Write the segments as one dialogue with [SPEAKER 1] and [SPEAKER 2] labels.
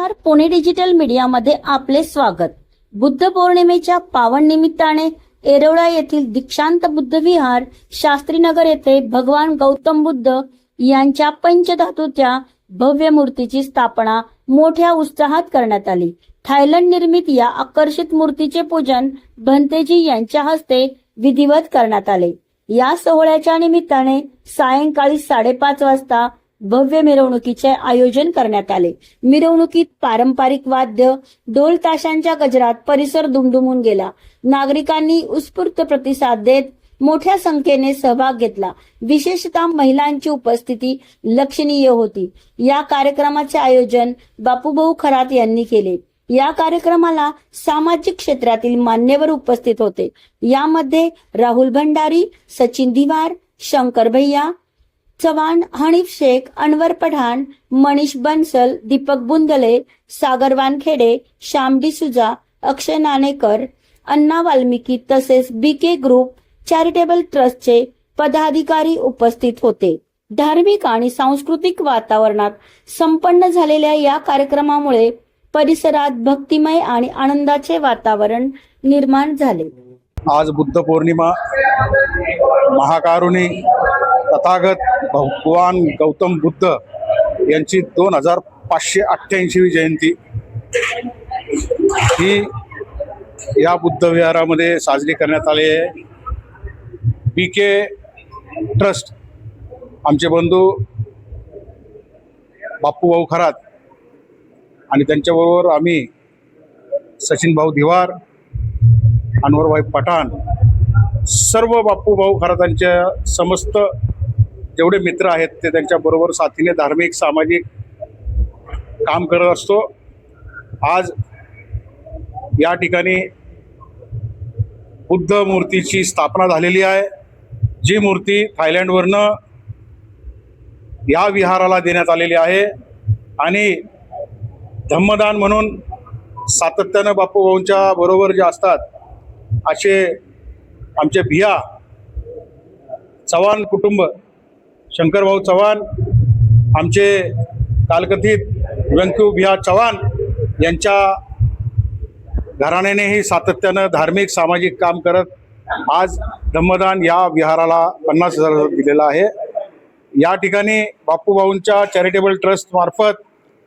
[SPEAKER 1] नमस्कार, पुणे डिजिटल मीडियामध्ये आपले स्वागत। बुद्ध पौर्णिमेच्या पावन निमित्ताने येरवडा येथील दीक्षांत बुद्ध विहार शास्त्रीनगर येथे भगवान गौतम बुद्ध यांच्या पंचधातूच्या भव्य मूर्तीची स्थापना मोठ्या उत्साहात करण्यात आली। थायलंड निर्मित या आकर्षित मूर्तीचे पूजन भंतेजी यांच्या हस्ते विधिवत करण्यात आले। या सोहळ्याच्या निमित्ताने सायंकाळी 5:30 वाजता भव्य मिरवणुकीचे आयोजन करण्यात आले। मिरवणुकीत पारंपरिक वाद्य, ढोल ताशांच्या गजरात परिसर दुमदुमून गेला। नागरिकांनी उत्स्फूर्त प्रतिसाद देत मोठ्या संख्येने सहभाग घेतला। विशेषतः महिलांची उपस्थिती लक्षणीय होती। या कार्यक्रमाचे आयोजन बापूभाऊ खरात यांनी केले। या कार्यक्रमाला सामाजिक क्षेत्रातील मान्यवर उपस्थित होते। यामध्ये राहुल भंडारी, सचिन दिवार, शंकर भैया चव्हाण, हनीफ शेख, अनवर पठाण, मनीष बन्सल, दीपक बुंदले, सागर वानखेडे, श्याम डिसूजा, अक्षय नाणेकर, अण्णा वाल्मिकी तसेच बीके ग्रुप चॅरिटेबल ट्रस्टचे पदाधिकारी उपस्थित होते। धार्मिक आणि सांस्कृतिक वातावरणात संपन्न झालेल्या या कार्यक्रमामुळे परिसरात भक्तिमय आणि आनंदाचे वातावरण निर्माण झाले।
[SPEAKER 2] आज बुद्ध पौर्णिमा, महाकारुणी तथागत भगवान गौतम बुद्ध यांची 2588वी जयंती ही या बुद्ध विहारामध्ये साजरी करण्यात आली आहे। बीके ट्रस्ट आमचे बंधू बापूभाऊ खरात आणि त्यांच्याबरोबर आम्ही सचिन भाऊ दिवार, अनवरभाई पठाण, सर्व बापूभाऊ खरातांच्या समस्त जेवढे मित्र आहेत ते त्यांच्याबरोबर साथीने धार्मिक सामाजिक काम करत असतो। आज या ठिकाणी बुद्ध मूर्तीची स्थापना झालेली आहे। जी मूर्ती थायलंडवरनं या विहाराला देण्यात आलेली आहे आणि धम्मदान म्हणून सातत्यानं बापूभाऊंच्या बरोबर जे असतात असे आमचे भिया चव्हाण कुटुंब, शंकरभाऊ चव्हाण, आमचे कालकथित व्यंकू भिया चव्हाण यांच्या घराण्यानेही सातत्यानं धार्मिक सामाजिक काम करत आज धम्मदान या विहाराला 50,000 दिलेला आहे। या ठिकाणी बापूभाऊंच्या चॅरिटेबल ट्रस्ट मार्फत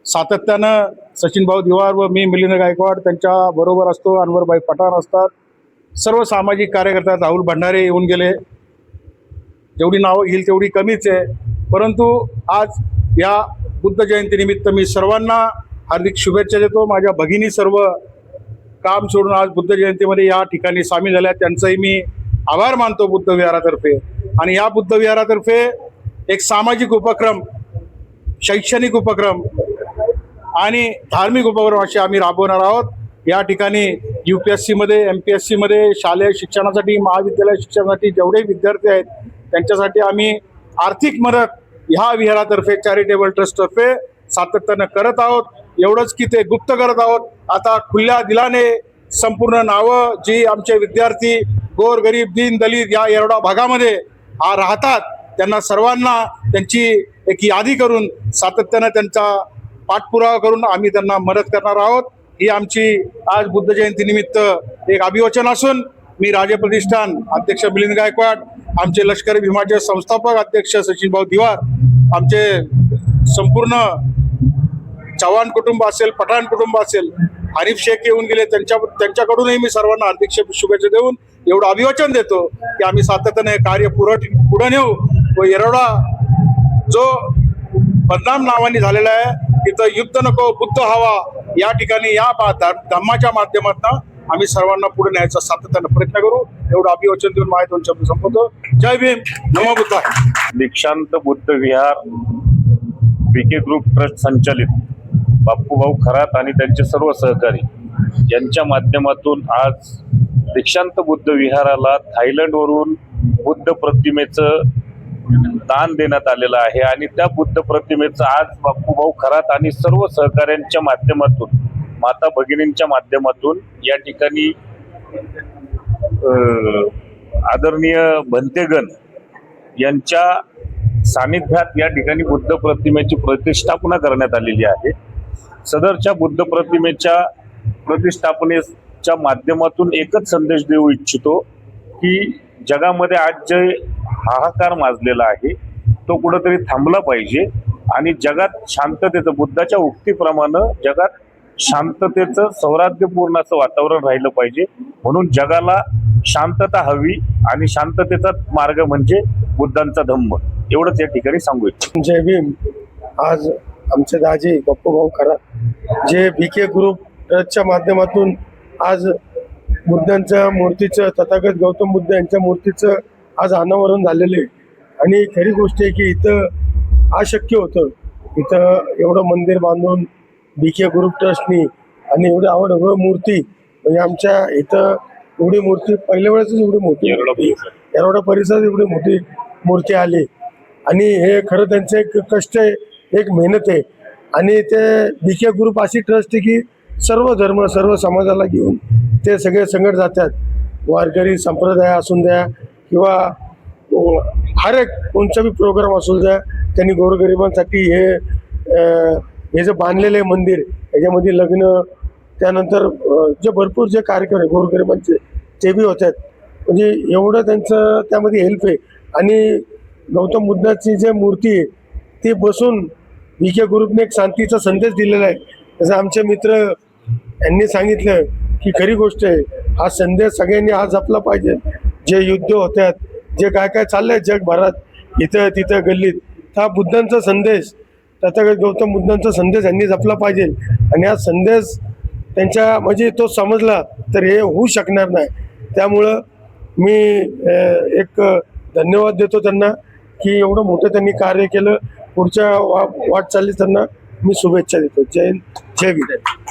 [SPEAKER 2] सातत्यानं सचिन भाऊ दिवार व मी मिलिंद गायकवाड त्यांच्या बरोबर असतो, अनवरभाई पठाण असतात, सर्व सामाजिक कार्यकर्ते, राहुल भंडारे येऊन गेले। जेवढी नावं घेईल तेवढी कमीच आहे, परंतु आज या बुद्ध जयंतीनिमित्त मी सर्वांना हार्दिक शुभेच्छा देतो। माझ्या भगिनी सर्व काम सोडून आज बुद्ध जयंतीमध्ये या ठिकाणी सामील झाल्या, त्यांचाही मी आभार मानतो बुद्ध विहारातर्फे। आणि या बुद्ध विहारातर्फे एक सामाजिक उपक्रम, शैक्षणिक उपक्रम आणि धार्मिक उपक्रम असे आम्ही राबवणार आहोत। या ठिकाणी UPSC मध्ये, MPSC मध्ये, शालेय शिक्षणासाठी, महाविद्यालय शिक्षणासाठी जेवढे विद्यार्थी आहेत त्यांच्यासाठी आम्ही आर्थिक मदत ह्या विहारातर्फे चॅरिटेबल ट्रस्टतर्फे सातत्यानं करत आहोत। एवढंच की ते गुप्त करत आहोत। आता खुल्या दिलाने संपूर्ण नावं जी आमचे विद्यार्थी गोरगरीब दीन दलित या येरवडा भागामध्ये राहतात त्यांना सर्वांना त्यांची एक यादी करून सातत्यानं त्यांचा पाठपुरावा करून आम्ही त्यांना मदत करणार आहोत। ही आमची आज बुद्ध जयंतीनिमित्त एक अभिवाचन असून मी राजे प्रतिष्ठान अध्यक्ष मिलिंद गायकवाड, आमचे लष्करी भीमाचे संस्थापक अध्यक्ष सचिन भाऊ दिवार, आमचे संपूर्ण चव्हाण कुटुंब असेल, पठाण कुटुंब असेल, हनीफ शेख येऊन गेले, त्यांच्याकडूनही मी सर्वांना हार्दिक शुभेच्छा देऊन एवढं अभिवाचन देतो की आम्ही सातत्याने हे कार्य पुढे नेऊ व येरवडा जो बदनाम नावाने झालेला आहे तिथं युद्ध नको बुद्ध हवा या ठिकाणी या धम्माच्या माध्यमातून आम्ही सर्वांना पुढे न्यायचा सातत्याने प्रयत्न करू। एवढं अभिवाचन देऊन माझे 2 शब्द संपवतो। जय भीम, नमो बुद्धाय।
[SPEAKER 3] दीक्षांत बुद्ध विहार बीके ग्रुप ट्रस्ट संचालित बापूभाऊ खरात आणि त्यांचे सर्व सहकारी यांच्या माध्यमातून आज दीक्षांत बुद्ध विहाराला थायलंडवरून बुद्ध प्रतिमेचं दान देण्यात आलेलं आहे आणि त्या बुद्ध प्रतिमेचं आज बापूभाऊ खरात आणि सर्व सहकाऱ्यांच्या माध्यमातून, माता भगिनींच्या माध्यमातून या ठिकाणी आदरणीय भंतेगण यांच्या सानिध्यात या ठिकाणी बुद्ध प्रतिमेची प्रतिष्ठापना करण्यात आलेली आहे। सदरच्या बुद्ध प्रतिमेच्या प्रतिष्ठापनेच्या माध्यमातून एकच संदेश देऊ इच्छितो की जगामध्ये आज जे हाहाकार माजलेला आहे तो कुठंतरी थांबला पाहिजे आणि जगात शांततेचं, बुद्धाच्या उक्तीप्रमाणे जगात शांततेचं सौहार्दपूर्ण असं वातावरण राहिलं पाहिजे. म्हणून जगाला शांतता हवी आणि शांततेचा मार्ग म्हणजे बुद्धांचा धम्म. एवढंच या ठिकाणी सांगू इच्छितो.
[SPEAKER 4] जय भीम. आज आमचे दाजी बापूभाऊ खरात जे बीके ग्रुप ट्रस्टच्या माध्यमातून आज बुद्धांच्या मूर्तीचं, तथागत गौतम बुद्ध यांच्या मूर्तीचं आज अनावरण झालेलं आहे. आणि खरी गोष्ट आहे की इथं अशक्य होतं, इथं एवढं मंदिर बांधून बीके ग्रुप ट्रस्टनी आणि एवढी आवड मूर्ती, म्हणजे आमच्या इथं एवढी मूर्ती पहिल्या वेळेस एवढी मोठी एवढा परिसरात एवढी मोठी मूर्ती आली. आणि हे खरं त्यांचं एक कष्ट आहे, एक मेहनत आहे. आणि ते बीके ग्रुप अशी ट्रस्ट आहे की सर्व धर्म, सर्व समाजाला घेऊन ते सगळे संकट जातात. वारकरी संप्रदाय असून द्या किंवा हर एक कोणचा बी प्रोग्राम असू द्या, त्यांनी गोरगरिबांसाठी हे जे बांधलेलं आहे मंदिर, याच्यामध्ये लग्न, त्यानंतर जे भरपूर जे कार्यक्रम आहे गोरगरिबांचे ते बी होतात. म्हणजे एवढं त्यांचं त्यामध्ये हेल्प आहे. आणि गौतम बुद्धाची जे मूर्ती आहे ती बसून बीके ग्रुपने एक शांतीचा संदेश दिलेला आहे. जसं आमचे मित्र यांनी सांगितलं की खरी गोष्ट आहे, हा संदेश सगळ्यांनी आज जपला पाहिजे. जे युद्ध होतात, जे काय काय चाललंय जगभरात इथं तिथं गल्लीत, हा बुद्धांचा संदेश, तथागत गौतम बुद्धांचा संदेश यांनी जपला पाहिजे. आणि हा संदेश त्यांच्या म्हणजे तो समजला तर हे होऊ शकणार नाही. त्यामुळं मी एक धन्यवाद देतो त्यांना की एवढं मोठं त्यांनी कार्य केलं. पुढच्या वाटचालीस त्यांना मी शुभेच्छा देतो. जय हिंद, जय भीम.